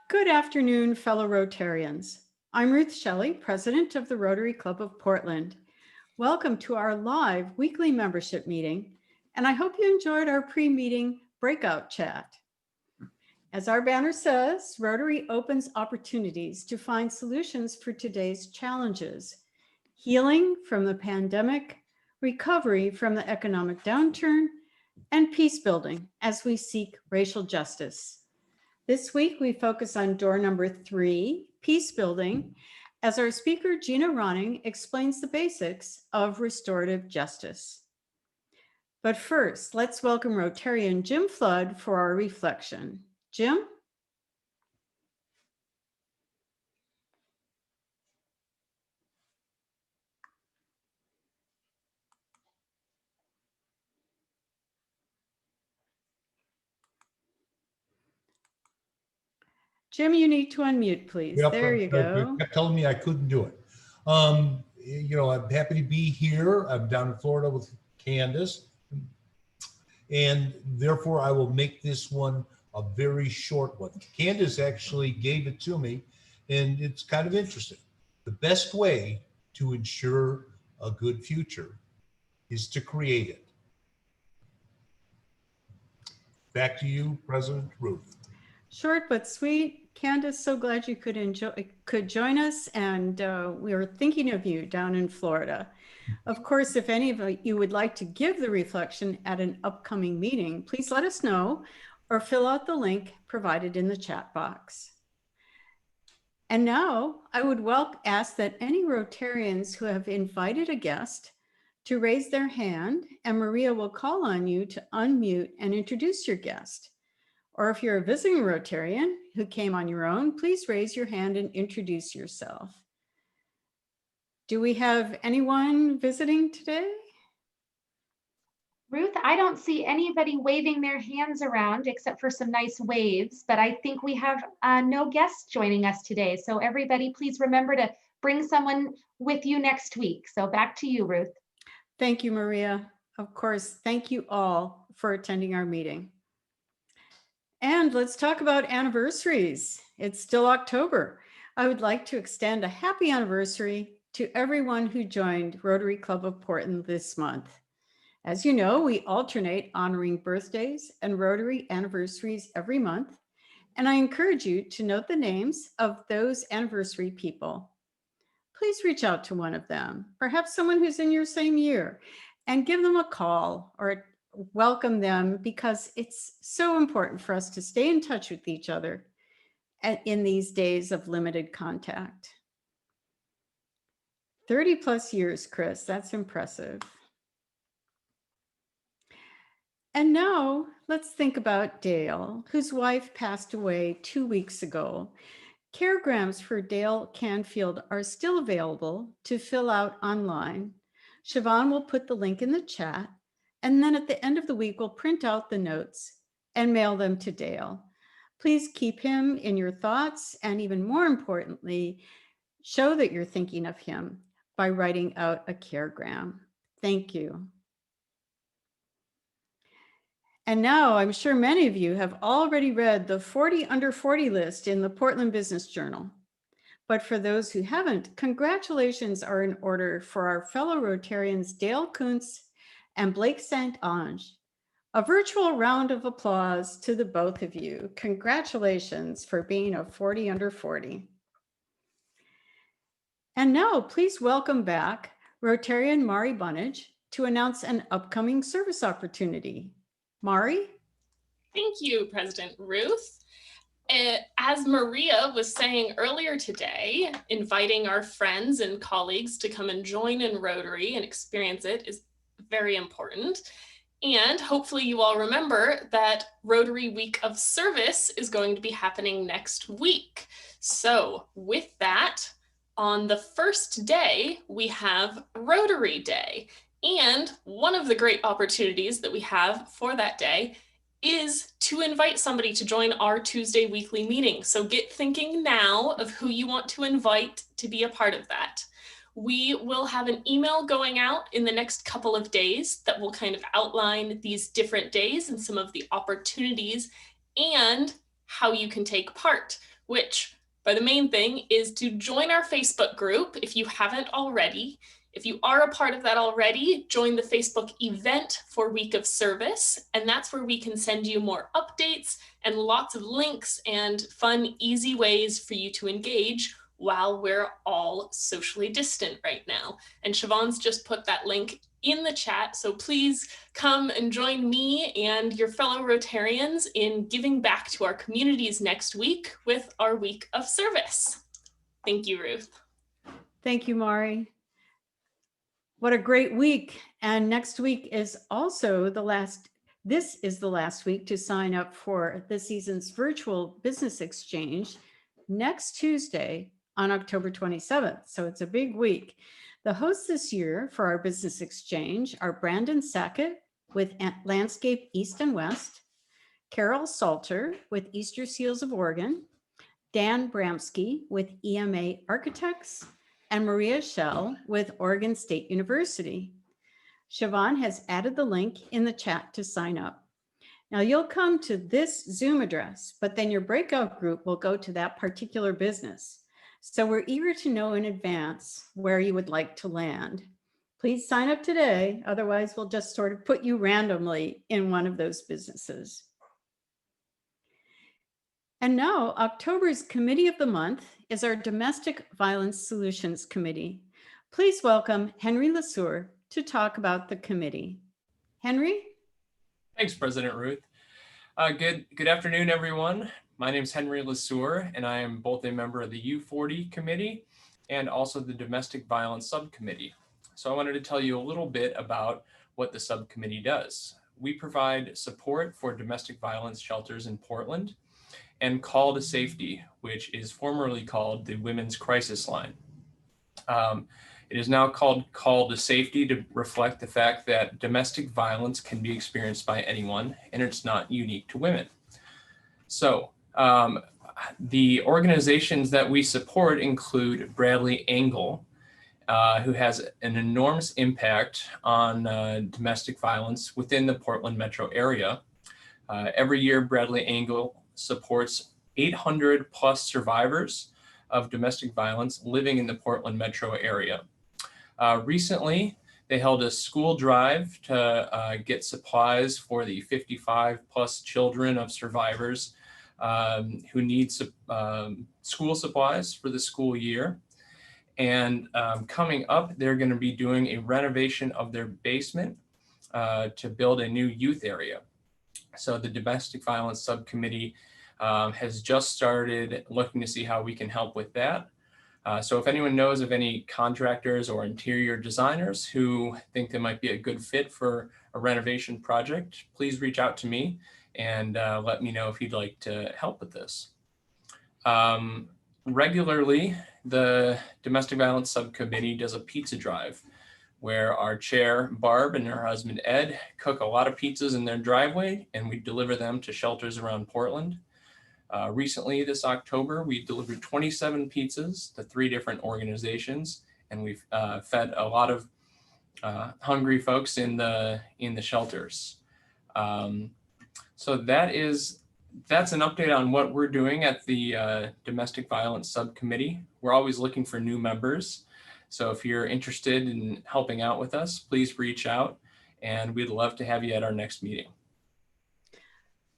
Good afternoon, fellow Rotarians. I'm Ruth Shelley, president of the Rotary Club of Portland. Welcome to our live weekly membership meeting, and I hope you enjoyed our pre-meeting breakout chat. As our banner says, Rotary opens opportunities to find solutions for today's challenges: healing from the pandemic, recovery from the economic downturn, and peace building as we seek racial justice. This week, we focus on door number 3, peace building, as our speaker, Gina explains the basics of restorative justice. But first, let's welcome Rotarian Jim Flood for our reflection. Jim? Jim, you need to unmute, please. Yep, there you go. Kept telling me I couldn't do it. I'm happy to be here. I'm down in Florida with Candace, and therefore I will make this one a very short one. Candace actually gave it to me, and it's kind of interesting. The best way to ensure a good future is to create it. Back to you, President Ruth. Short but sweet. Candace, so glad you could join us, and we were thinking of you down in Florida. Of course, if any of you would like to give the reflection at an upcoming meeting, please let us know or fill out the link provided in the chat box. And now I would ask that any Rotarians who have invited a guest to raise their hand, and Maria will call on you to unmute and introduce your guest. Or if you're a visiting Rotarian who came on your own, please raise your hand and introduce yourself. Do we have anyone visiting today? Ruth, I don't see anybody waving their hands around except for some nice waves, but I think we have no guests joining us today. So everybody, please remember to bring someone with you next week. So back to you, Ruth. Thank you, Maria. Of course, thank you all for attending our meeting. And let's talk about anniversaries. It's still October. I would like to extend a happy anniversary to everyone who joined Rotary Club of Portland this month. As you know, we alternate honoring birthdays and Rotary anniversaries every month, and I encourage you to note the names of those anniversary people. Please reach out to one of them, perhaps someone who's in your same year, and give them a call or welcome them, because it's so important for us to stay in touch with each other in these days of limited contact. 30 plus years, Chris, that's impressive. And now let's think about Dale, whose wife passed away 2 weeks ago. Caregrams for Dale Canfield are still available to fill out online. Siobhan will put the link in the chat, and then at the end of the week, we'll print out the notes and mail them to Dale. Please keep him in your thoughts, and even more importantly, show that you're thinking of him by writing out a caregram. Thank you. And now I'm sure many of you have already read the 40 under 40 list in the Portland Business Journal. But for those who haven't, congratulations are in order for our fellow Rotarians Dale Kuntz and Blake St. Ange. A virtual round of applause to the both of you. Congratulations for being a 40 under 40. And now please welcome back Rotarian Mari Bunnage to announce an upcoming service opportunity. Mari? Thank you, President Ruth. As Maria was saying earlier today, inviting our friends and colleagues to come and join in Rotary and experience it is very important. And hopefully you all remember that Rotary Week of Service is going to be happening next week. So with that, on the first day, we have Rotary Day. And one of the great opportunities that we have for that day is to invite somebody to join our Tuesday weekly meeting. So get thinking now of who you want to invite to be a part of that. We will have an email going out in the next couple of days that will kind of outline these different days and some of the opportunities and how you can take part. which, by the main thing, is to join our Facebook group if you haven't already. If you are a part of that already, join the Facebook event for Week of Service, and that's where we can send you more updates and lots of links and fun, easy ways for you to engage while we're all socially distant right now. And Siobhan's just put that link in the chat, so please come and join me and your fellow Rotarians in giving back to our communities next week with our Week of Service. Thank you, Ruth. Thank you, Mari. What a great week. And next week is also this is the last week to sign up for this season's virtual business exchange next Tuesday on October 27th. So it's a big week. The hosts this year for our business exchange are Brandon Sackett with Landscape East and West, Carol Salter with Easter Seals of Oregon, Dan Bramsky with EMA Architects, and Maria Schell with Oregon State University. Siobhan has added the link in the chat to sign up. Now you'll come to this Zoom address, but then your breakout group will go to that particular business. So we're eager to know in advance where you would like to land. Please sign up today, otherwise we'll just sort of put you randomly in one of those businesses. And now October's Committee of the Month is our Domestic Violence Solutions Committee. Please welcome Henry Lesueur to talk about the committee. Henry? Thanks, President Ruth. Good afternoon, everyone. My name is Henry Lesueur, and I am both a member of the U40 committee and also the Domestic Violence Subcommittee. So I wanted to tell you a little bit about what the subcommittee does. We provide support for domestic violence shelters in Portland and Call to Safety, which is formerly called the Women's Crisis Line. It is now called Call to Safety to reflect the fact that domestic violence can be experienced by anyone, and it's not unique to women. So the organizations that we support include Bradley Angle, who has an enormous impact on domestic violence within the Portland metro area. Every year, Bradley Angle supports 800 plus survivors of domestic violence living in the Portland metro area. Recently, they held a school drive to get supplies for the 55 plus children of survivors who need school supplies for the school year. And coming up, they're going to be doing a renovation of their basement to build a new youth area. So the Domestic Violence Subcommittee has just started looking to see how we can help with that. So if anyone knows of any contractors or interior designers who think they might be a good fit for a renovation project, please reach out to me and let me know if you'd like to help with this. Regularly, the Domestic Violence Subcommittee does a pizza drive where our chair, Barb, and her husband, Ed, cook a lot of pizzas in their driveway, and we deliver them to shelters around Portland. Recently, this October, we delivered 27 pizzas to 3 different organizations, and we've fed a lot of hungry folks in the shelters. So that's an update on what we're doing at the Domestic Violence Subcommittee. We're always looking for new members. So if you're interested in helping out with us, please reach out, and we'd love to have you at our next meeting.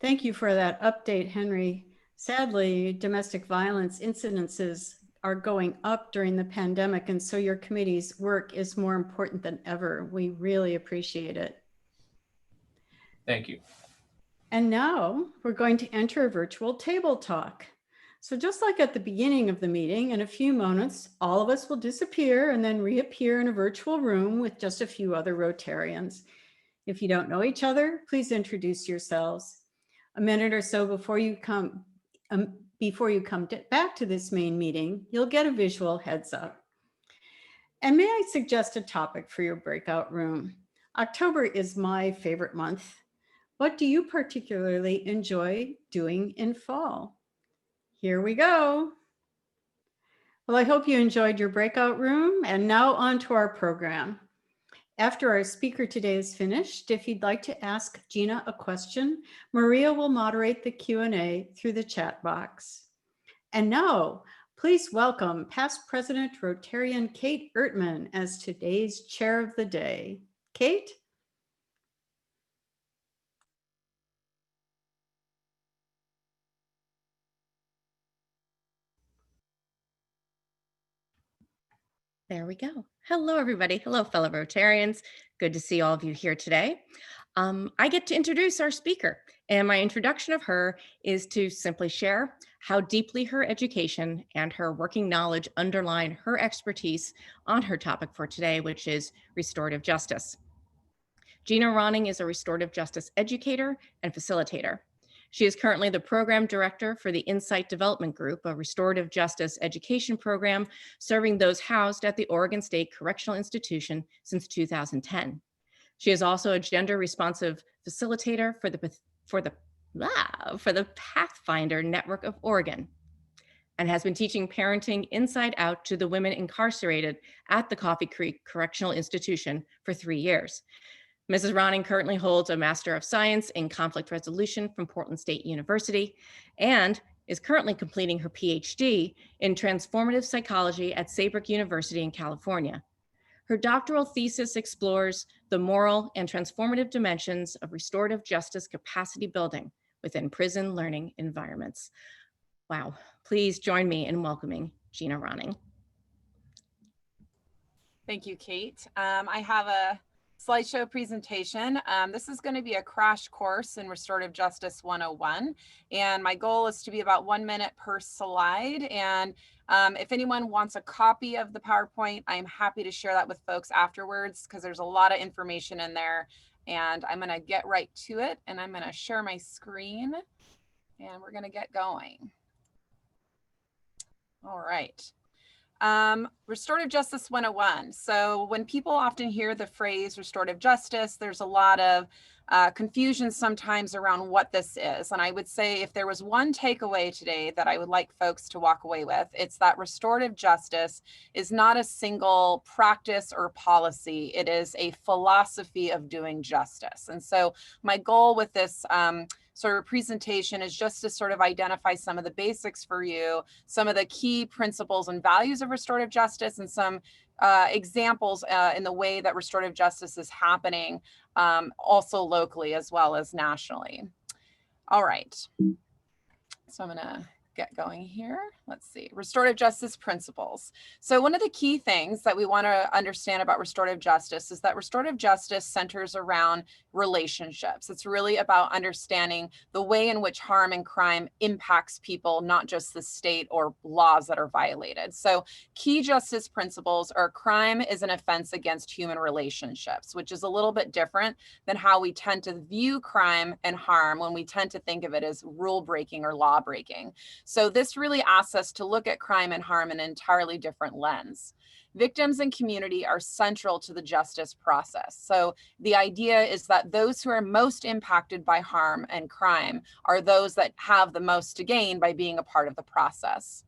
Thank you for that update, Henry. Sadly, domestic violence incidences are going up during the pandemic, and so your committee's work is more important than ever. We really appreciate it. Thank you. And now we're going to enter a virtual table talk. So just like at the beginning of the meeting, in a few moments, all of us will disappear and then reappear in a virtual room with just a few other Rotarians. If you don't know each other, please introduce yourselves. A minute or so before you come back to this main meeting, you'll get a visual heads up. And may I suggest a topic for your breakout room? October is my favorite month. What do you particularly enjoy doing in fall? Here we go. Well, I hope you enjoyed your breakout room, and now on to our program. After our speaker today is finished, if you'd like to ask Gina a question, Maria will moderate the Q&A through the chat box. And now, please welcome past President Rotarian Kate Ertman as today's chair of the day. Kate? There we go. Hello, everybody. Hello, fellow Rotarians. Good to see all of you here today. I get to introduce our speaker, and my introduction of her is to simply share how deeply her education and her working knowledge underline her expertise on her topic for today, which is restorative justice. Gina Ronning is a restorative justice educator and facilitator. She is currently the program director for the Insight Development Group, a restorative justice education program serving those housed at the Oregon State Correctional Institution since 2010. She is also a gender responsive facilitator for the Pathfinder Network of Oregon, and has been teaching parenting inside out to the women incarcerated at the Coffee Creek Correctional Institution for 3 years. Mrs. Ronning currently holds a Master of Science in Conflict Resolution from Portland State University and is currently completing her PhD in Transformative Psychology at Saybrook University in California. Her doctoral thesis explores the moral and transformative dimensions of restorative justice capacity building within prison learning environments. Wow, please join me in welcoming Gina Ronning. Thank you, Kate. I have a slideshow presentation. This is going to be a crash course in Restorative Justice 101, and my goal is to be about 1 minute per slide. And if anyone wants a copy of the PowerPoint, I'm happy to share that with folks afterwards because there's a lot of information in there. And I'm going to get right to it, and I'm going to share my screen, and we're going to get going. All right. Restorative Justice 101. So when people often hear the phrase restorative justice, there's a lot of confusion sometimes around what this is. And I would say if there was one takeaway today that I would like folks to walk away with, it's that restorative justice is not a single practice or policy. It is a philosophy of doing justice. And so my goal with this sort of presentation is just to sort of identify some of the basics for you, some of the key principles and values of restorative justice, and some examples in the way that restorative justice is happening also locally as well as nationally. All right. So I'm gonna get going here. Let's see, restorative justice principles. So one of the key things that we want to understand about restorative justice is that restorative justice centers around relationships. It's really about understanding the way in which harm and crime impacts people, not just the state or laws that are violated. So key justice principles are crime is an offense against human relationships, which is a little bit different than how we tend to view crime and harm when we tend to think of it as rule breaking or law breaking. So this really asks us to look at crime and harm in an entirely different lens. Victims and community are central to the justice process. So the idea is that those who are most impacted by harm and crime are those that have the most to gain by being a part of the process.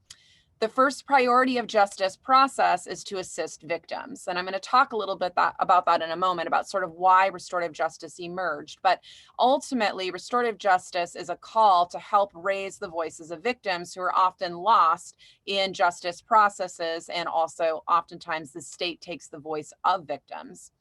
The first priority of justice process is to assist victims. And I'm going to talk a little bit about that in a moment, about sort of why restorative justice emerged. But ultimately, restorative justice is a call to help raise the voices of victims who are often lost in justice processes. And also oftentimes the state takes the voice of victims.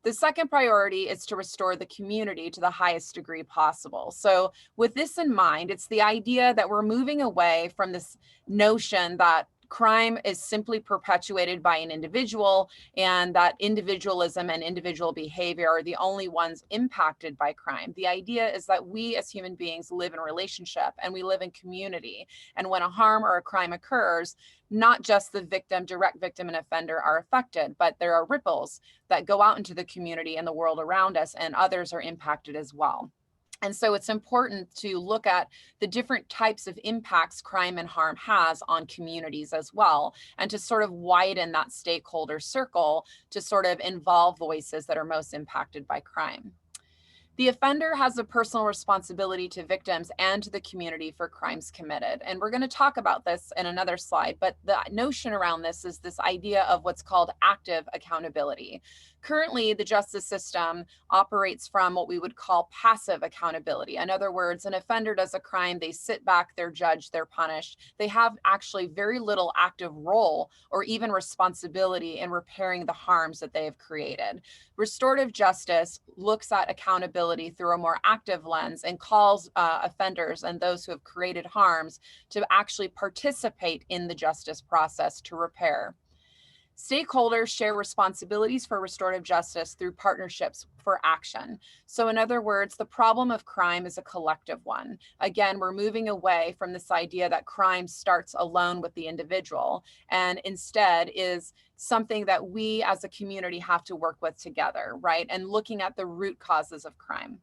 The second priority is to restore the community to the highest degree possible. So with this in mind, it's the idea that we're moving away from this notion that crime is simply perpetuated by an individual and that individualism and individual behavior are the only ones impacted by crime. The idea is that we as human beings live in relationship and we live in community. And when a harm or a crime occurs, not just the victim, direct victim and offender are affected, but there are ripples that go out into the community and the world around us, and others are impacted as well. And so it's important to look at the different types of impacts crime and harm has on communities as well, and to sort of widen that stakeholder circle to sort of involve voices that are most impacted by crime. The offender has a personal responsibility to victims and to the community for crimes committed. And we're going to talk about this in another slide, but the notion around this is this idea of what's called active accountability. Currently, the justice system operates from what we would call passive accountability. In other words, an offender does a crime, they sit back, they're judged, they're punished. They have actually very little active role or even responsibility in repairing the harms that they have created. Restorative justice looks at accountability through a more active lens and calls offenders and those who have created harms to actually participate in the justice process to repair. Stakeholders share responsibilities for restorative justice through partnerships for action. So in other words, the problem of crime is a collective one. Again, we're moving away from this idea that crime starts alone with the individual and instead is something that we as a community have to work with together, right? And looking at the root causes of crime.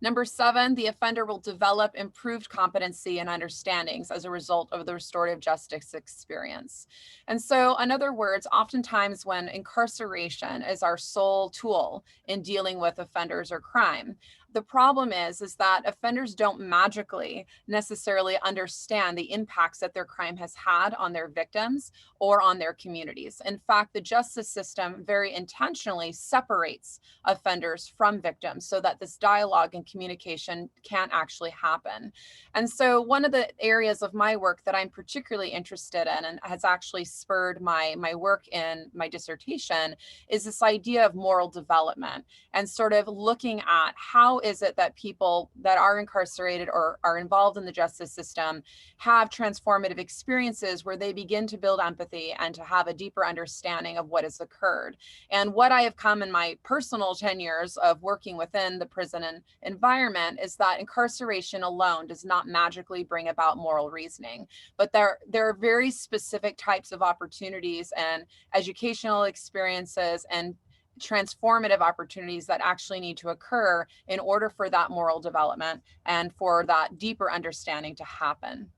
Number 7, the offender will develop improved competency and understandings as a result of the restorative justice experience. And so, in other words, oftentimes when incarceration is our sole tool in dealing with offenders or crime, the problem is that offenders don't magically necessarily understand the impacts that their crime has had on their victims or on their communities. In fact, the justice system very intentionally separates offenders from victims so that this dialogue and communication can't actually happen. And so one of the areas of my work that I'm particularly interested in and has actually spurred my work in my dissertation is this idea of moral development and sort of looking at how is it that people that are incarcerated or are involved in the justice system have transformative experiences where they begin to build empathy and to have a deeper understanding of what has occurred. And what I have come in my personal 10 years of working within the prison environment is that incarceration alone does not magically bring about moral reasoning, but there are very specific types of opportunities and educational experiences and transformative opportunities that actually need to occur in order for that moral development and for that deeper understanding to happen.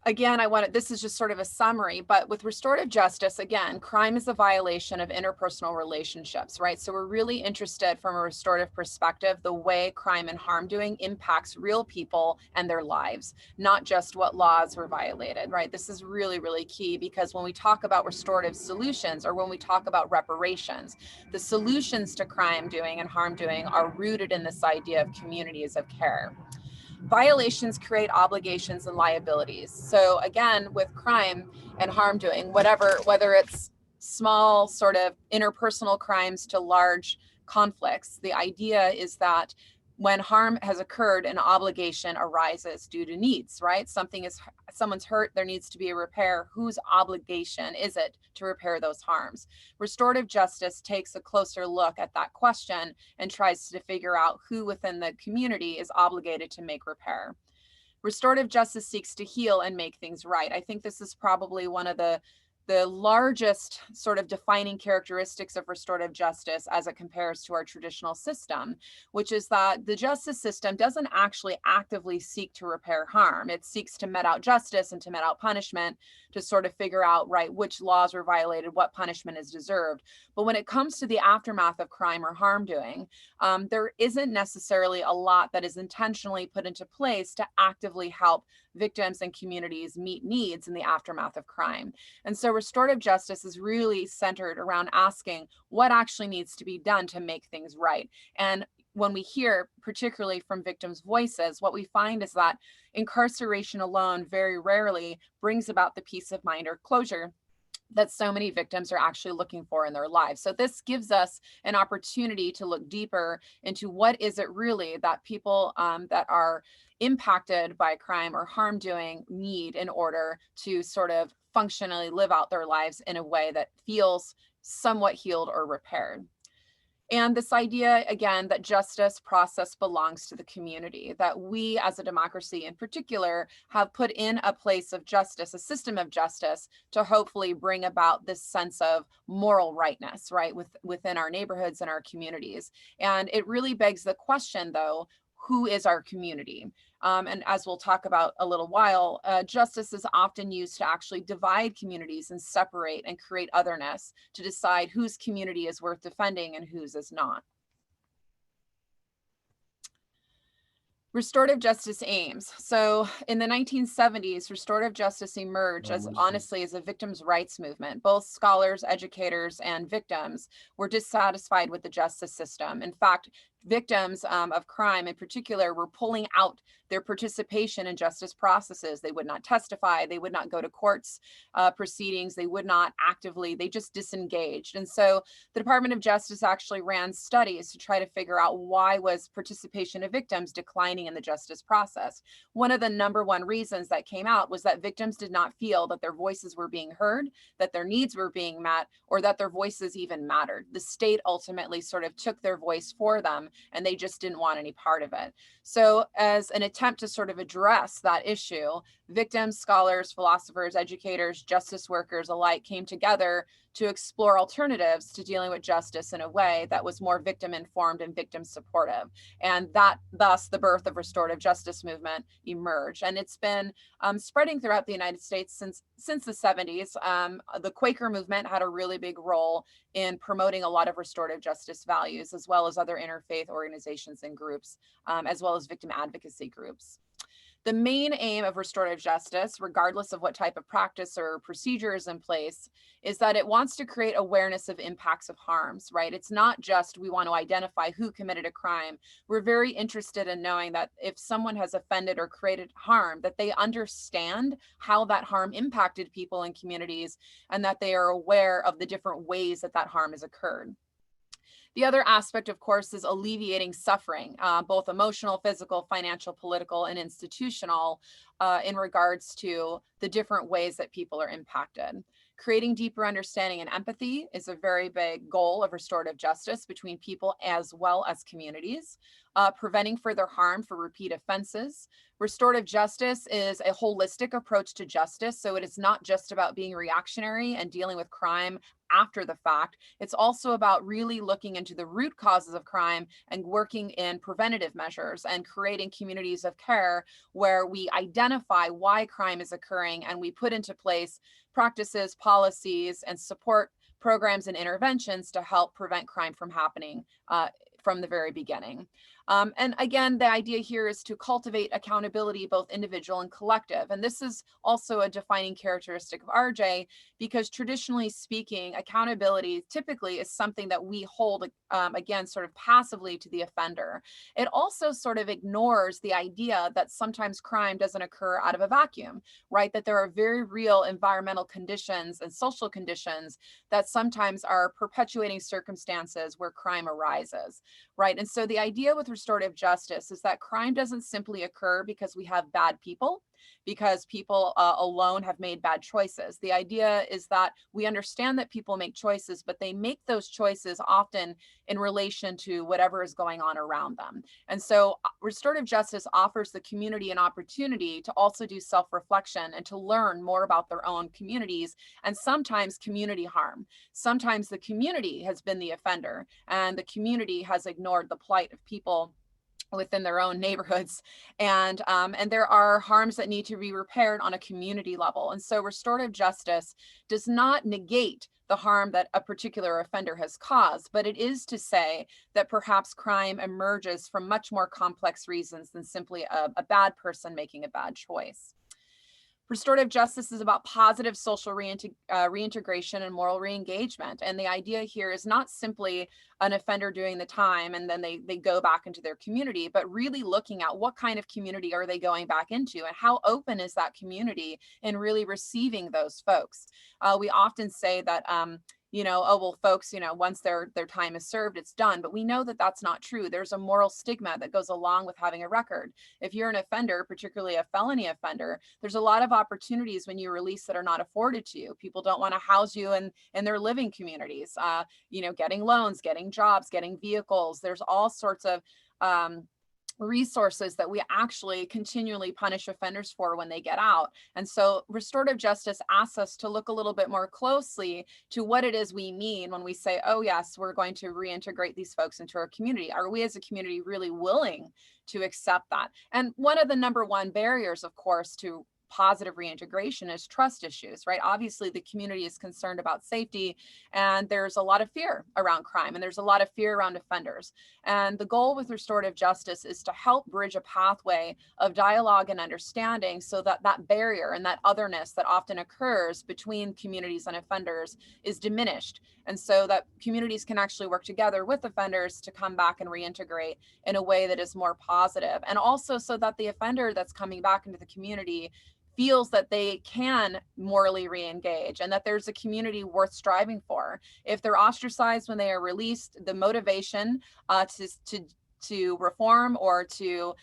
Again, this is just sort of a summary, but with restorative justice, again, crime is a violation of interpersonal relationships, right? So we're really interested from a restorative perspective, the way crime and harm doing impacts real people and their lives, not just what laws were violated, right? This is really, really key because when we talk about restorative solutions or when we talk about reparations, the solutions to crime doing and harm doing are rooted in this idea of communities of care. Violations create obligations and liabilities. So again, with crime and harm doing, whether it's small sort of interpersonal crimes to large conflicts, the idea is that when harm has occurred, an obligation arises due to needs, right? Someone's hurt, there needs to be a repair. Whose obligation is it to repair those harms? Restorative justice takes a closer look at that question and tries to figure out who within the community is obligated to make repair. Restorative justice seeks to heal and make things right. I think this is probably one of the largest sort of defining characteristics of restorative justice as it compares to our traditional system, which is that the justice system doesn't actually actively seek to repair harm. It seeks to met out justice and to met out punishment to sort of figure out, right, which laws were violated, what punishment is deserved. But when it comes to the aftermath of crime or harm doing, there isn't necessarily a lot that is intentionally put into place to actively help victims and communities meet needs in the aftermath of crime. And so restorative justice is really centered around asking what actually needs to be done to make things right. And when we hear, particularly from victims' voices, what we find is that incarceration alone very rarely brings about the peace of mind or closure that so many victims are actually looking for in their lives. So this gives us an opportunity to look deeper into what is it really that people that are impacted by crime or harm doing need in order to sort of functionally live out their lives in a way that feels somewhat healed or repaired. And this idea, again, that justice process belongs to the community, that we as a democracy in particular have put in a place of justice, a system of justice to hopefully bring about this sense of moral rightness, right, within our neighborhoods and our communities. And it really begs the question, though, who is our community? And as we'll talk about a little while, justice is often used to actually divide communities and separate and create otherness to decide whose community is worth defending and whose is not. Restorative justice aims. So in the 1970s, restorative justice emerged as honestly as a victims' rights movement. Both scholars, educators, and victims were dissatisfied with the justice system. In fact, victims of crime in particular were pulling out their participation in justice processes. They would not testify, they would not go to courts proceedings, they would not actively, they just disengaged. And so the Department of Justice actually ran studies to try to figure out why was participation of victims declining in the justice process. One of the number one reasons that came out was that victims did not feel that their voices were being heard, that their needs were being met, or that their voices even mattered. The state ultimately sort of took their voice for them, and they just didn't want any part of it. So as an attempt to sort of address that issue, victims, scholars, philosophers, educators, justice workers alike came together to explore alternatives to dealing with justice in a way that was more victim informed and victim supportive. And that thus the birth of restorative justice movement emerged. And it's been spreading throughout the United States since the 70s. The Quaker movement had a really big role in promoting a lot of restorative justice values, as well as other interfaith organizations and groups, as well as victim advocacy groups. The main aim of restorative justice, regardless of what type of practice or procedure is in place, is that it wants to create awareness of impacts of harms, right? It's not just we want to identify who committed a crime. We're very interested in knowing that if someone has offended or created harm, that they understand how that harm impacted people in communities and that they are aware of the different ways that that harm has occurred. The other aspect, of course, is alleviating suffering, both emotional, physical, financial, political, and institutional, in regards to the different ways that people are impacted. Creating deeper understanding and empathy is a very big goal of restorative justice between people as well as communities. Preventing further harm for repeat offenses. Restorative justice is a holistic approach to justice, so it is not just about being reactionary and dealing with crime after the fact. It's also about really looking into the root causes of crime and working in preventative measures and creating communities of care where we identify why crime is occurring and we put into place practices, policies, and support programs and interventions to help prevent crime from happening from the very beginning. And again, the idea here is to cultivate accountability, both individual and collective. And this is also a defining characteristic of RJ, because traditionally speaking, accountability typically is something that we hold, again, sort of passively to the offender. It also sort of ignores the idea that sometimes crime doesn't occur out of a vacuum, right? That there are very real environmental conditions and social conditions that sometimes are perpetuating circumstances where crime arises, right? And so the idea with restorative justice is that crime doesn't simply occur because we have bad people, because people alone have made bad choices. The idea is that we understand that people make choices, but they make those choices often in relation to whatever is going on around them. And so restorative justice offers the community an opportunity to also do self-reflection and to learn more about their own communities and sometimes community harm. Sometimes the community has been the offender and the community has ignored the plight of people within their own neighborhoods. And there are harms that need to be repaired on a community level. And so restorative justice does not negate the harm that a particular offender has caused, but it is to say that perhaps crime emerges from much more complex reasons than simply a bad person making a bad choice. Restorative justice is about positive social reintegration and moral reengagement. And the idea here is not simply an offender doing the time and then they go back into their community, but really looking at what kind of community are they going back into and how open is that community in really receiving those folks. We often say that, oh, well, folks, once their time is served, it's done. But we know that that's not true. There's a moral stigma that goes along with having a record. If you're an offender, particularly a felony offender, there's a lot of opportunities when you release that are not afforded to you. People don't want to house you in their living communities, getting loans, getting jobs, getting vehicles. There's all sorts of resources that we actually continually punish offenders for when they get out. And so restorative justice asks us to look a little bit more closely to what it is we mean when we say, oh yes, we're going to reintegrate these folks into our community. Are we as a community really willing to accept that? And one of the number one barriers, of course, to positive reintegration is trust issues, right? Obviously, the community is concerned about safety, and there's a lot of fear around crime, and there's a lot of fear around offenders. And the goal with restorative justice is to help bridge a pathway of dialogue and understanding so that that barrier and that otherness that often occurs between communities and offenders is diminished. And so that communities can actually work together with offenders to come back and reintegrate in a way that is more positive. And also so that the offender that's coming back into the community feels that they can morally re-engage and that there's a community worth striving for. If they're ostracized when they are released, the motivation to reform or to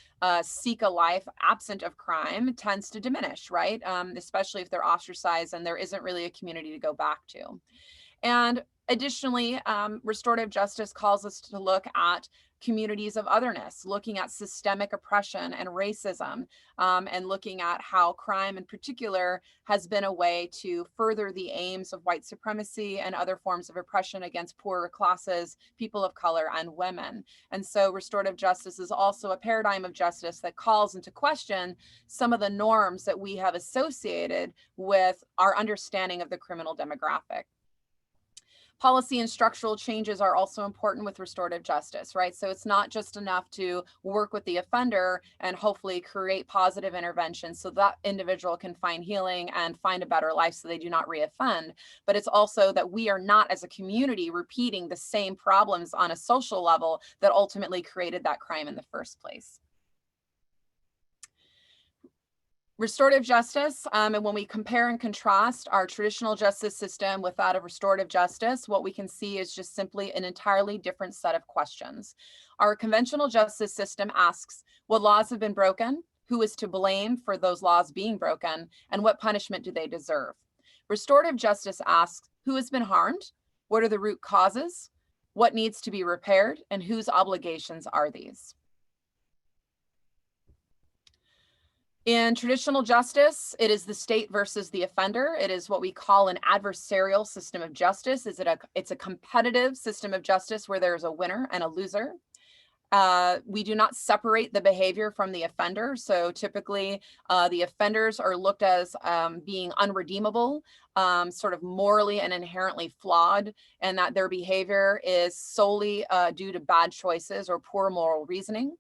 seek a life absent of crime tends to diminish, right? Especially if they're ostracized and there isn't really a community to go back to. And additionally, restorative justice calls us to look at communities of otherness, looking at systemic oppression and racism, and looking at how crime in particular has been a way to further the aims of white supremacy and other forms of oppression against poorer classes, people of color, and women. And so restorative justice is also a paradigm of justice that calls into question some of the norms that we have associated with our understanding of the criminal demographic. Policy and structural changes are also important with restorative justice, right? So it's not just enough to work with the offender and hopefully create positive interventions so that individual can find healing and find a better life so they do not reoffend, but it's also that we are not as a community repeating the same problems on a social level that ultimately created that crime in the first place. Restorative justice, and when we compare and contrast our traditional justice system with that of restorative justice, what we can see is just simply an entirely different set of questions. Our conventional justice system asks what laws have been broken, who is to blame for those laws being broken, and what punishment do they deserve. Restorative justice asks who has been harmed, what are the root causes, what needs to be repaired, and whose obligations are these. In traditional justice, it is the state versus the offender. It is what we call an adversarial system of justice. It's a competitive system of justice where there's a winner and a loser. We do not separate the behavior from the offender. So typically the offenders are looked as being unredeemable, sort of morally and inherently flawed, and that their behavior is solely due to bad choices or poor moral reasoning.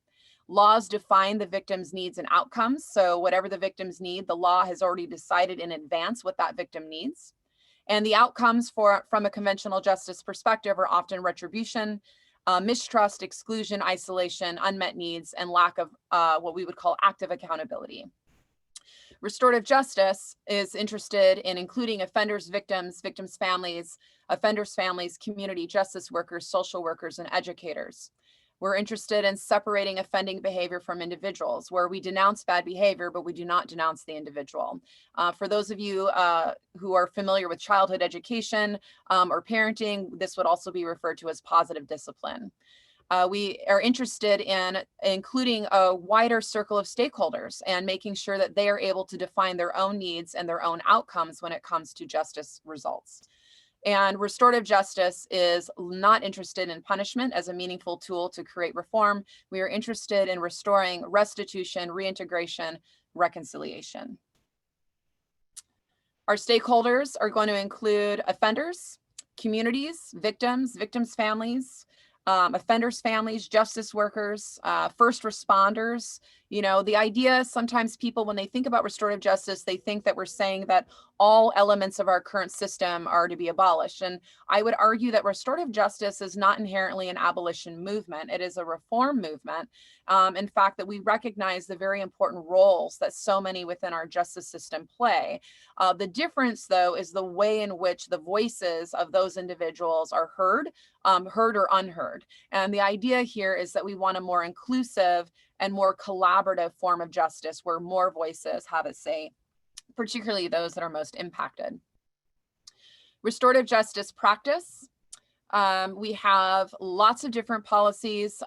Laws define the victim's needs and outcomes. So whatever the victims need, the law has already decided in advance what that victim needs. And the outcomes from a conventional justice perspective are often retribution, mistrust, exclusion, isolation, unmet needs, and lack of what we would call active accountability. Restorative justice is interested in including offenders, victims, families, offenders' families, community justice workers, social workers, and educators. We're interested in separating offending behavior from individuals, where we denounce bad behavior, but we do not denounce the individual. For those of you who are familiar with childhood education or parenting, this would also be referred to as positive discipline. We are interested in including a wider circle of stakeholders and making sure that they are able to define their own needs and their own outcomes when it comes to justice results. And restorative justice is not interested in punishment as a meaningful tool to create reform. We are interested in restoring restitution, reintegration, reconciliation. Our stakeholders are going to include offenders, communities, victims, families, offenders' families, justice workers, first responders. You know, the idea sometimes people, when they think about restorative justice, they think that we're saying that all elements of our current system are to be abolished. And I would argue that restorative justice is not inherently an abolition movement. It is a reform movement. In fact, that we recognize the very important roles that so many within our justice system play. The difference, though, is the way in which the voices of those individuals are heard or unheard. And the idea here is that we want a more inclusive and more collaborative form of justice where more voices have a say, particularly those that are most impacted. Restorative justice practice. We have lots of different policies,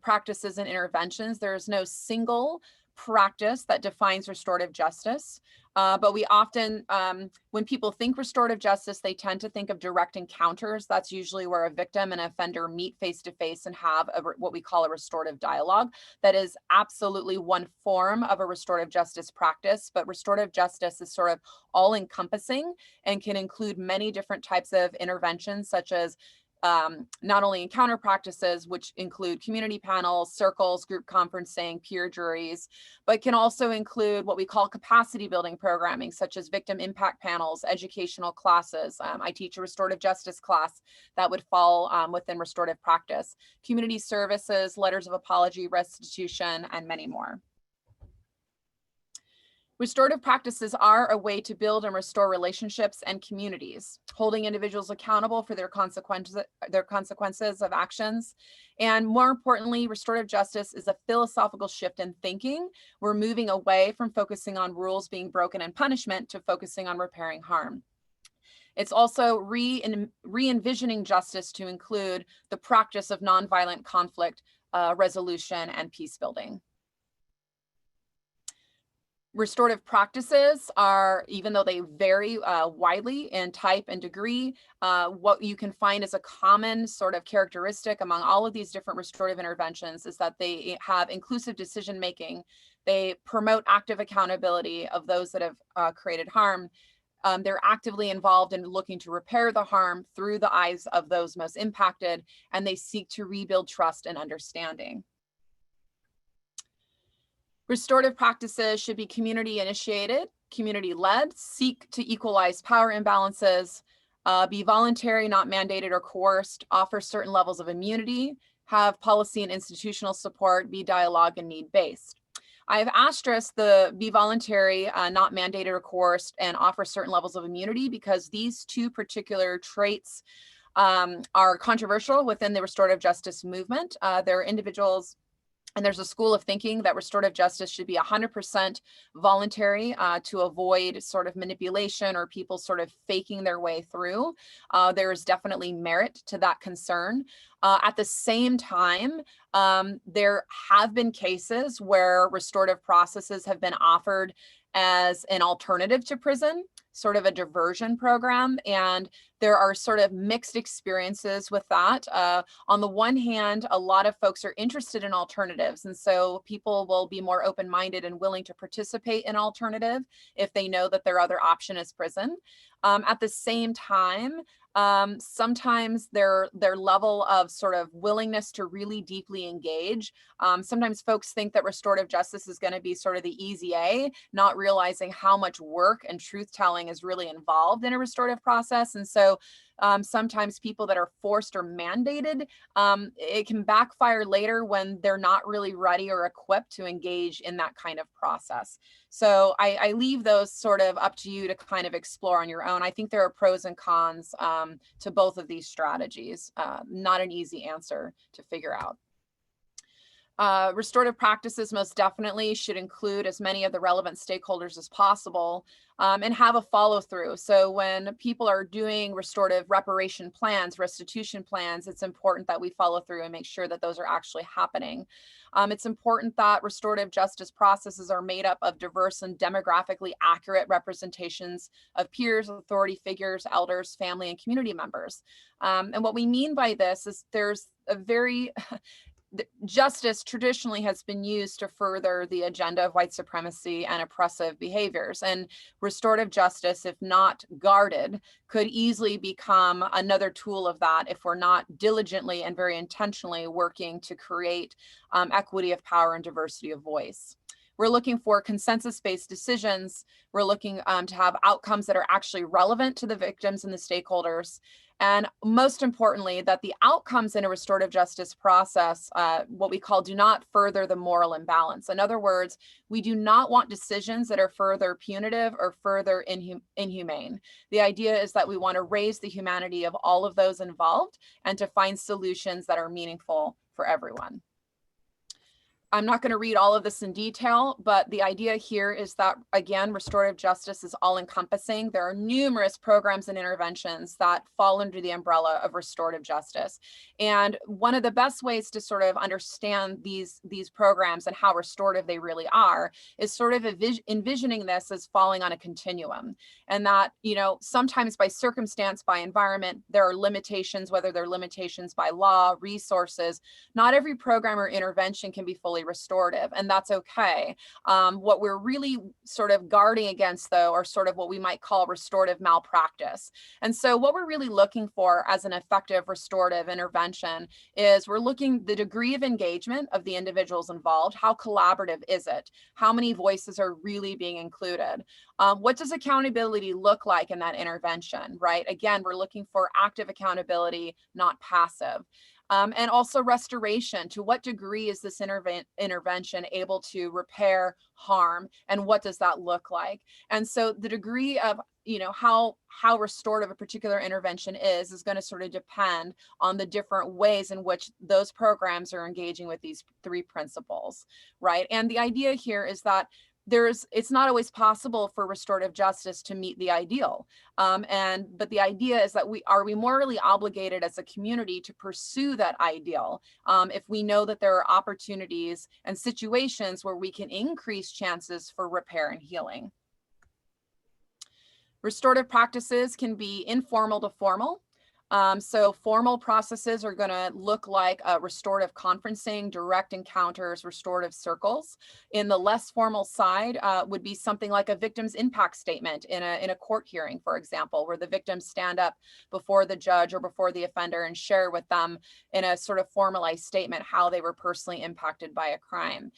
practices, and interventions. There is no single practice that defines restorative justice. But we often, when people think restorative justice, they tend to think of direct encounters. That's usually where a victim and offender meet face to face and have what we call a restorative dialogue. That is absolutely one form of a restorative justice practice, but restorative justice is sort of all encompassing and can include many different types of interventions, such as not only encounter practices, which include community panels, circles, group conferencing, peer juries, but can also include what we call capacity building programming, such as victim impact panels, educational classes. I teach a restorative justice class that would fall within restorative practice, community services, letters of apology, restitution, and many more. Restorative practices are a way to build and restore relationships and communities, holding individuals accountable for their consequences of actions. And more importantly, restorative justice is a philosophical shift in thinking. We're moving away from focusing on rules being broken and punishment to focusing on repairing harm. It's also re-envisioning justice to include the practice of nonviolent conflict resolution and peace building. Restorative practices are, even though they vary widely in type and degree, what you can find as a common sort of characteristic among all of these different restorative interventions is that they have inclusive decision making. They promote active accountability of those that have created harm. They're actively involved in looking to repair the harm through the eyes of those most impacted, and they seek to rebuild trust and understanding. Restorative practices should be community initiated, community led, seek to equalize power imbalances, be voluntary, not mandated or coerced, offer certain levels of immunity, have policy and institutional support, be dialogue and need based. I have asterisked the be voluntary, not mandated or coerced, and offer certain levels of immunity because these two particular traits are controversial within the restorative justice movement. There are individuals, and there's a school of thinking that restorative justice should be 100% voluntary to avoid sort of manipulation or people sort of faking their way through. There is definitely merit to that concern. At the same time, there have been cases where restorative processes have been offered as an alternative to prison, sort of a diversion program. And there are sort of mixed experiences with that. On the one hand, a lot of folks are interested in alternatives. And so people will be more open-minded and willing to participate in alternative if they know that their other option is prison. At the same time, sometimes their level of sort of willingness to really deeply engage. Sometimes folks think that restorative justice is going to be sort of the easy A, not realizing how much work and truth telling is really involved in a restorative process. And so sometimes people that are forced or mandated, it can backfire later when they're not really ready or equipped to engage in that kind of process. So I leave those sort of up to you to kind of explore on your own. I think there are pros and cons to both of these strategies. Not an easy answer to figure out. Restorative practices most definitely should include as many of the relevant stakeholders as possible and have a follow through. So when people are doing restorative reparation plans, restitution plans, it's important that we follow through and make sure that those are actually happening. It's important that restorative justice processes are made up of diverse and demographically accurate representations of peers, authority figures, elders, family, and community members. And what we mean by this is there's a very justice traditionally has been used to further the agenda of white supremacy and oppressive behaviors. And restorative justice, if not guarded, could easily become another tool of that if we're not diligently and very intentionally working to create equity of power and diversity of voice. We're looking for consensus-based decisions. We're looking to have outcomes that are actually relevant to the victims and the stakeholders. And most importantly, that the outcomes in a restorative justice process, what we call, do not further the moral imbalance. In other words, we do not want decisions that are further punitive or further inhumane. The idea is that we want to raise the humanity of all of those involved and to find solutions that are meaningful for everyone. I'm not going to read all of this in detail, but the idea here is that, again, restorative justice is all encompassing. There are numerous programs and interventions that fall under the umbrella of restorative justice. And one of the best ways to sort of understand these programs and how restorative they really are is sort of envisioning this as falling on a continuum. And that, you know, sometimes by circumstance, by environment, there are limitations, whether they're limitations by law, resources. Not every program or intervention can be fully restorative, and that's okay. What we're really sort of guarding against, though, are sort of what we might call restorative malpractice. And so what we're really looking for as an effective restorative intervention is we're looking the degree of engagement of the individuals involved. How collaborative is it? How many voices are really being included? What does accountability look like in that intervention, right? Again, we're looking for active accountability, not passive. And also restoration. To what degree is this intervention able to repair harm, and what does that look like? And so the degree of, you know, how restorative a particular intervention is going to sort of depend on the different ways in which those programs are engaging with these three principles, right? And the idea here is that it's not always possible for restorative justice to meet the ideal. But the idea is that we morally obligated as a community to pursue that ideal if we know that there are opportunities and situations where we can increase chances for repair and healing. Restorative practices can be informal to formal. So formal processes are going to look like restorative conferencing, direct encounters, restorative circles. In the less formal side would be something like a victim's impact statement in a court hearing, for example, where the victims stand up before the judge or before the offender and share with them in a sort of formalized statement how they were personally impacted by a crime.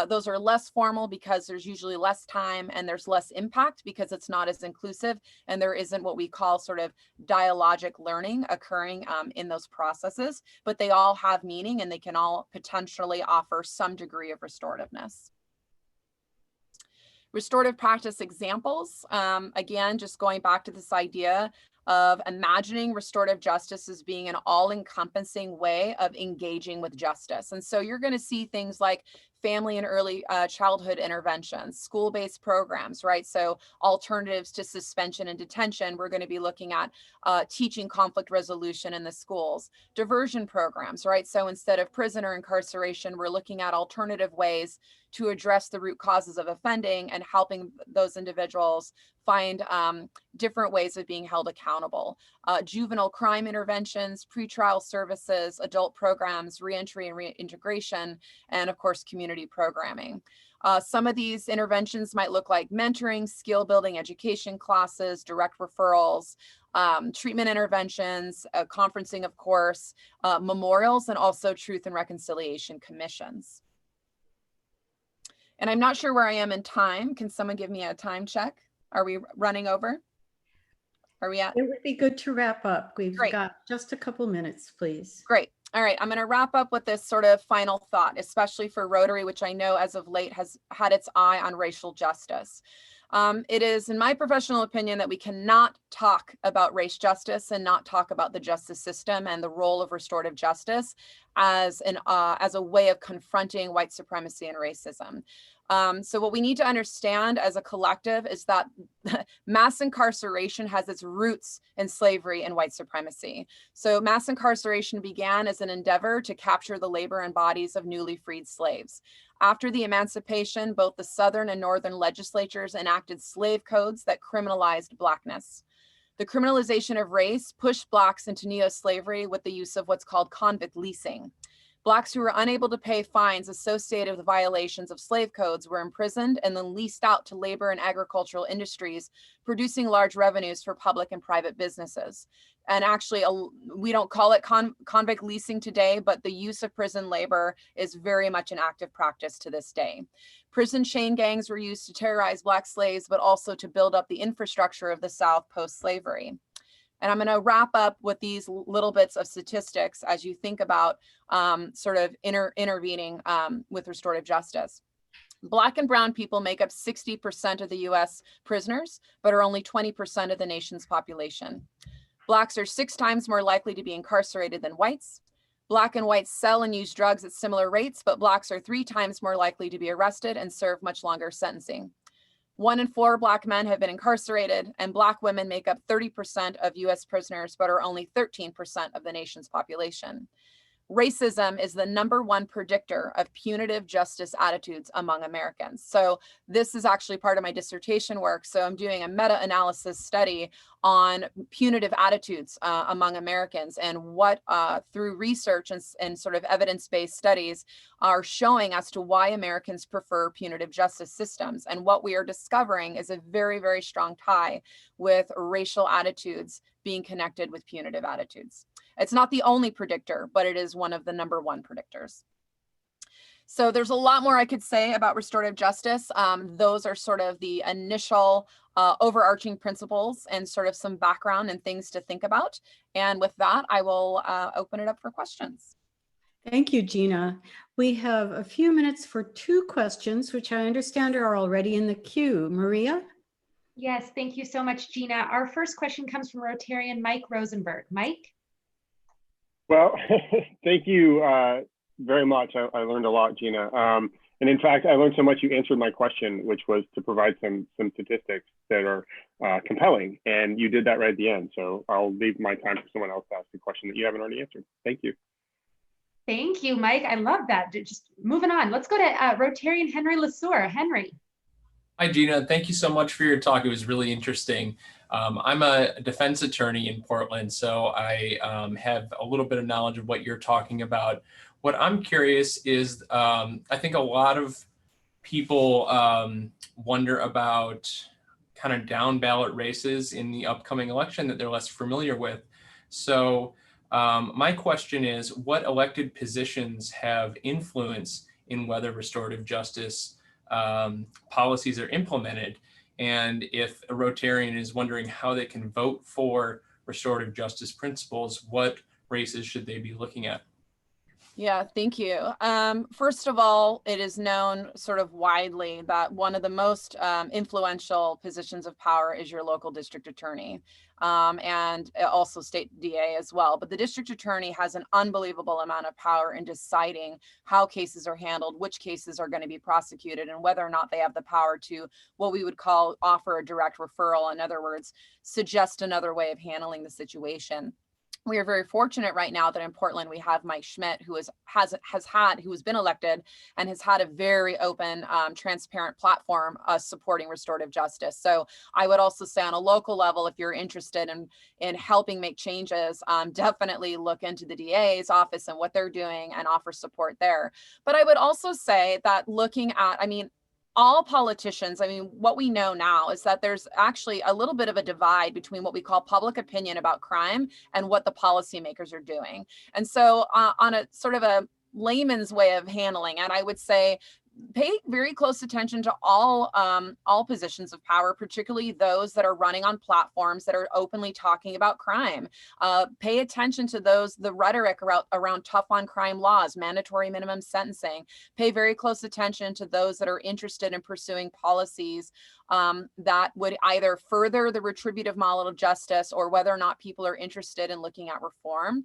Those are less formal because there's usually less time and there's less impact because it's not as inclusive and there isn't what we call sort of dialogic learning occurring in those processes, but they all have meaning and they can all potentially offer some degree of restorativeness. Restorative practice examples, again, just going back to this idea of imagining restorative justice as being an all-encompassing way of engaging with justice. And so you're going to see things like family and early childhood interventions, school-based programs, right? So alternatives to suspension and detention, we're going to be looking at teaching conflict resolution in the schools, diversion programs, right? So instead of prison or incarceration, we're looking at alternative ways to address the root causes of offending and helping those individuals find different ways of being held accountable. Juvenile crime interventions, pretrial services, adult programs, reentry and reintegration, and of course, community programming. Some of these interventions might look like mentoring, skill building, education classes, direct referrals, treatment interventions, conferencing, of course, memorials, and also truth and reconciliation commissions. And I'm not sure where I am in time. Can someone give me a time check? Are we running over? Are we at? It would be good to wrap up. We've Great. got just a couple minutes, please. Great. All right. I'm going to wrap up with this sort of final thought, especially for Rotary, which I know as of late has had its eye on racial justice. It is, in my professional opinion, that we cannot talk about race justice and not talk about the justice system and the role of restorative justice as a way of confronting white supremacy and racism. So what we need to understand as a collective is that mass incarceration has its roots in slavery and white supremacy. So mass incarceration began as an endeavor to capture the labor and bodies of newly freed slaves. After the emancipation, both the Southern and Northern legislatures enacted slave codes that criminalized Blackness. The criminalization of race pushed Blacks into neo-slavery with the use of what's called convict leasing. Blacks who were unable to pay fines associated with violations of slave codes were imprisoned and then leased out to labor and agricultural industries, producing large revenues for public and private businesses. And actually, we don't call it convict leasing today, but the use of prison labor is very much an active practice to this day. Prison chain gangs were used to terrorize Black slaves, but also to build up the infrastructure of the South post-slavery. And I'm going to wrap up with these little bits of statistics as you think about sort of intervening with restorative justice. Black and brown people make up 60% of the US prisoners, but are only 20% of the nation's population. Blacks are 6 times more likely to be incarcerated than whites. Black and whites sell and use drugs at similar rates, but Blacks are 3 times more likely to be arrested and serve much longer sentencing. 1 in 4 Black men have been incarcerated, and Black women make up 30% of US prisoners, but are only 13% of the nation's population. Racism is the #1 predictor of punitive justice attitudes among Americans. So this is actually part of my dissertation work. So I'm doing a meta-analysis study on punitive attitudes among Americans, and what through research and sort of evidence-based studies are showing as to why Americans prefer punitive justice systems. And what we are discovering is a very, very strong tie with racial attitudes being connected with punitive attitudes. It's not the only predictor, but it is one of the #1 predictors. So there's a lot more I could say about restorative justice. Those are sort of the initial overarching principles and sort of some background and things to think about. And with that, I will open it up for questions. Thank you, Gina. We have a few minutes for 2 questions, which I understand are already in the queue. Maria? Yes, thank you so much, Gina. Our first question comes from Rotarian Mike Rosenberg. Mike? Well, thank you very much. I learned a lot, Gina. And in fact, I learned so much you answered my question, which was to provide some statistics that are compelling. And you did that right at the end. So I'll leave my time for someone else to ask the question that you haven't already answered. Thank you. Thank you, Mike. I love that. Just moving on. Let's go to Rotarian Henry Lesueur. Henry. Hi, Gina. Thank you so much for your talk. It was really interesting. I'm a defense attorney in Portland, so I have a little bit of knowledge of what you're talking about. What I'm curious is, I think a lot of people wonder about kind of down ballot races in the upcoming election that they're less familiar with. So my question is, what elected positions have influence in whether restorative justice policies are implemented? And if a Rotarian is wondering how they can vote for restorative justice principles, what races should they be looking at? Yeah, thank you. First of all, it is known sort of widely that one of the most influential positions of power is your local district attorney, and also state DA as well. But the district attorney has an unbelievable amount of power in deciding how cases are handled, which cases are going to be prosecuted, and whether or not they have the power to what we would call offer a direct referral. In other words, suggest another way of handling the situation. We are very fortunate right now that in Portland we have Mike Schmidt, who has been elected and has had a very open, transparent platform supporting restorative justice. So I would also say on a local level, if you're interested in helping make changes, definitely look into the DA's office and what they're doing and offer support there. But I would also say that looking at, all politicians, what we know now is that there's actually a little bit of a divide between what we call public opinion about crime and what the policymakers are doing. And so on a sort of a layman's way of handling it, I would say pay very close attention to all positions of power, particularly those that are running on platforms that are openly talking about crime. Pay attention to the rhetoric around tough on crime laws, mandatory minimum sentencing. Pay very close attention to those that are interested in pursuing policies that would either further the retributive model of justice or whether or not people are interested in looking at reform.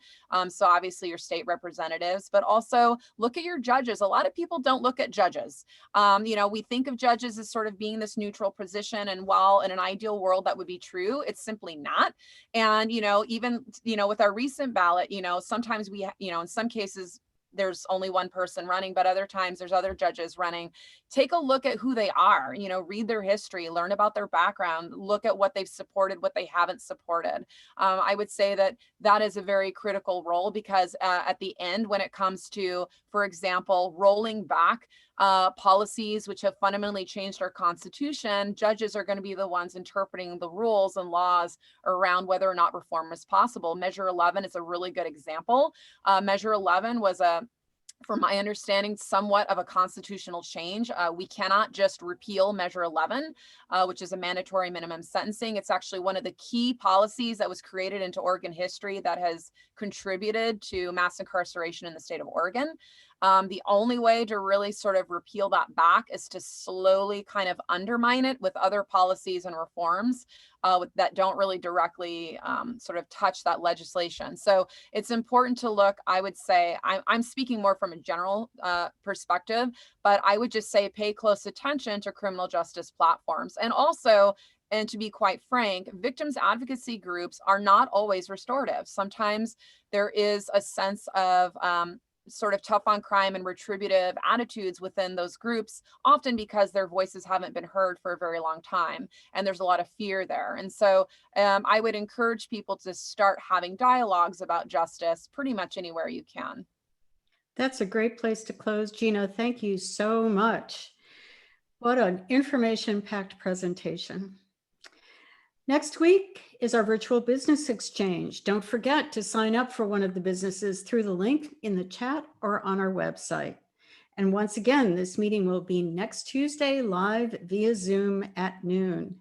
So obviously your state representatives, but also look at your judges. A lot of people don't look at judges. We think of judges as sort of being this neutral position. And while in an ideal world that would be true, it's simply not. And, even, with our recent ballot, sometimes we, in some cases, there's only one person running, but other times there's other judges running. Take a look at who they are, read their history, learn about their background, look at what they've supported, what they haven't supported. I would say that is a very critical role because at the end, when it comes to, for example, rolling back policies which have fundamentally changed our Constitution, judges are going to be the ones interpreting the rules and laws around whether or not reform is possible. Measure 11 is a really good example. Measure 11 was from my understanding, somewhat of a constitutional change. We cannot just repeal Measure 11, which is a mandatory minimum sentencing. It's actually one of the key policies that was created into Oregon history that has contributed to mass incarceration in the state of Oregon. The only way to really sort of repeal that back is to slowly kind of undermine it with other policies and reforms that don't really directly sort of touch that legislation. So it's important to look, I would say, I'm speaking more from a general perspective, but I would just say pay close attention to criminal justice platforms. And also, and to be quite frank, victims advocacy groups are not always restorative. Sometimes there is a sense of sort of tough on crime and retributive attitudes within those groups, often because their voices haven't been heard for a very long time. And there's a lot of fear there. And so I would encourage people to start having dialogues about justice pretty much anywhere you can. That's a great place to close. Gina, thank you so much. What an information-packed presentation. Next week is our virtual business exchange. Don't forget to sign up for one of the businesses through the link in the chat or on our website. And once again, this meeting will be next Tuesday live via Zoom at noon.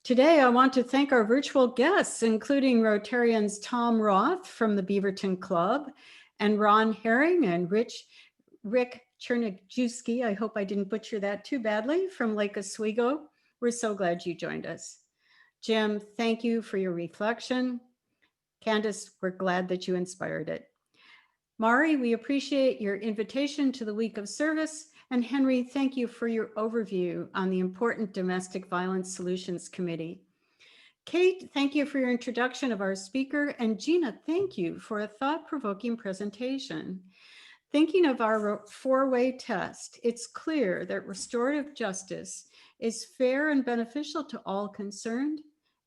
Today, I want to thank our virtual guests, including Rotarians Tom Roth from the Beaverton Club and Ron Herring and Rick Chernijewski, I hope I didn't butcher that too badly, from Lake Oswego. We're so glad you joined us. Jim, thank you for your reflection. Candace, we're glad that you inspired it. Mari, we appreciate your invitation to the Week of Service. And Henry, thank you for your overview on the important Domestic Violence Solutions Committee. Kate, thank you for your introduction of our speaker. And Gina, thank you for a thought-provoking presentation. Thinking of our four-way test, it's clear that restorative justice is fair and beneficial to all concerned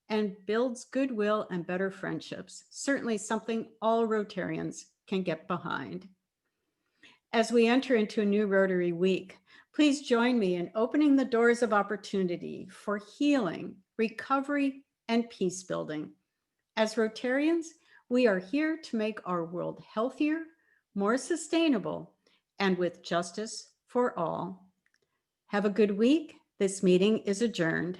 and builds goodwill and better friendships. Certainly something all Rotarians can get behind. As we enter into a new Rotary Week, please join me in opening the doors of opportunity for healing, recovery, and peace building. As Rotarians, we are here to make our world healthier, more sustainable, and with justice for all. Have a good week. This meeting is adjourned.